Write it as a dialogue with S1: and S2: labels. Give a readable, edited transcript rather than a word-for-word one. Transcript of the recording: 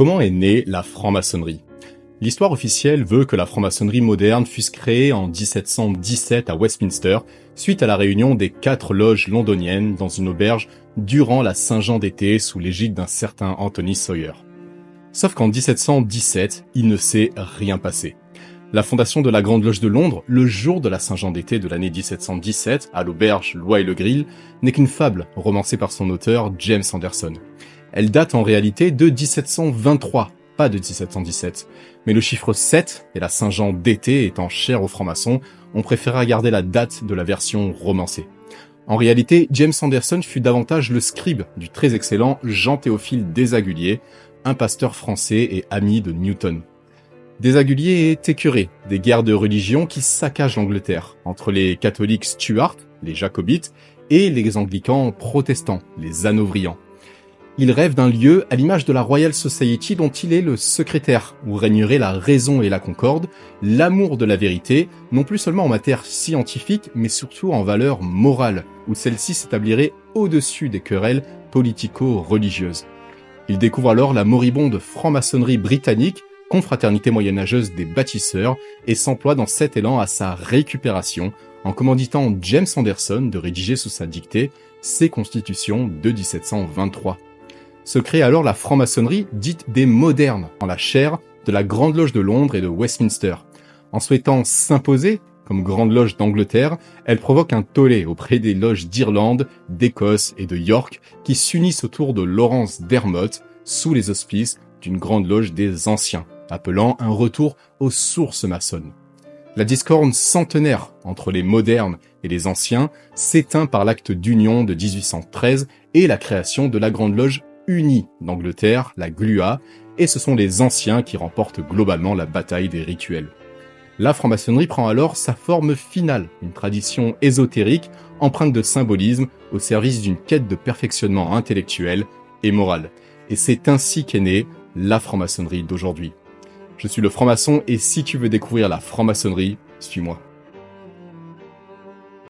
S1: Comment est née la franc-maçonnerie? L'histoire officielle veut que la franc-maçonnerie moderne fût créée en 1717 à Westminster, suite à la réunion des 4 loges londoniennes dans une auberge durant la Saint-Jean d'été sous l'égide d'un certain Anthony Sawyer. Sauf qu'en 1717, il ne s'est rien passé. La fondation de la Grande Loge de Londres, le jour de la Saint-Jean d'été de l'année 1717, à l'auberge L'Oie et le Grill, n'est qu'une fable romancée par son auteur James Anderson. Elle date en réalité de 1723, pas de 1717. Mais le chiffre 7 et la Saint-Jean d'été étant chers aux francs-maçons, on préféra garder la date de la version romancée. En réalité, James Anderson fut davantage le scribe du très excellent Jean-Théophile Desaguliers, un pasteur français et ami de Newton. Desaguliers est écœuré des guerres de religion qui saccagent l'Angleterre, entre les catholiques Stuarts, les jacobites, et les anglicans protestants, les hanovrians. Il rêve d'un lieu à l'image de la Royal Society dont il est le secrétaire, où régnerait la raison et la concorde, l'amour de la vérité, non plus seulement en matière scientifique, mais surtout en valeur morale, où celle-ci s'établirait au-dessus des querelles politico-religieuses. Il découvre alors la moribonde franc-maçonnerie britannique, confraternité moyenâgeuse des bâtisseurs, et s'emploie dans cet élan à sa récupération, en commanditant James Anderson de rédiger sous sa dictée ses constitutions de 1723. Se crée alors la franc-maçonnerie dite des modernes, en la chair de la Grande Loge de Londres et de Westminster. En souhaitant s'imposer comme Grande Loge d'Angleterre, elle provoque un tollé auprès des loges d'Irlande, d'Écosse et de York qui s'unissent autour de Laurence Dermot sous les auspices d'une Grande Loge des Anciens, appelant un retour aux sources maçonnes. La discorde centenaire entre les modernes et les anciens s'éteint par l'acte d'union de 1813 et la création de la Grande Loge unie d'Angleterre, la GLUA, et ce sont les anciens qui remportent globalement la bataille des rituels. La franc-maçonnerie prend alors sa forme finale, une tradition ésotérique empreinte de symbolisme au service d'une quête de perfectionnement intellectuel et moral. Et c'est ainsi qu'est née la franc-maçonnerie d'aujourd'hui. Je suis le franc-maçon et si tu veux découvrir la franc-maçonnerie, suis-moi.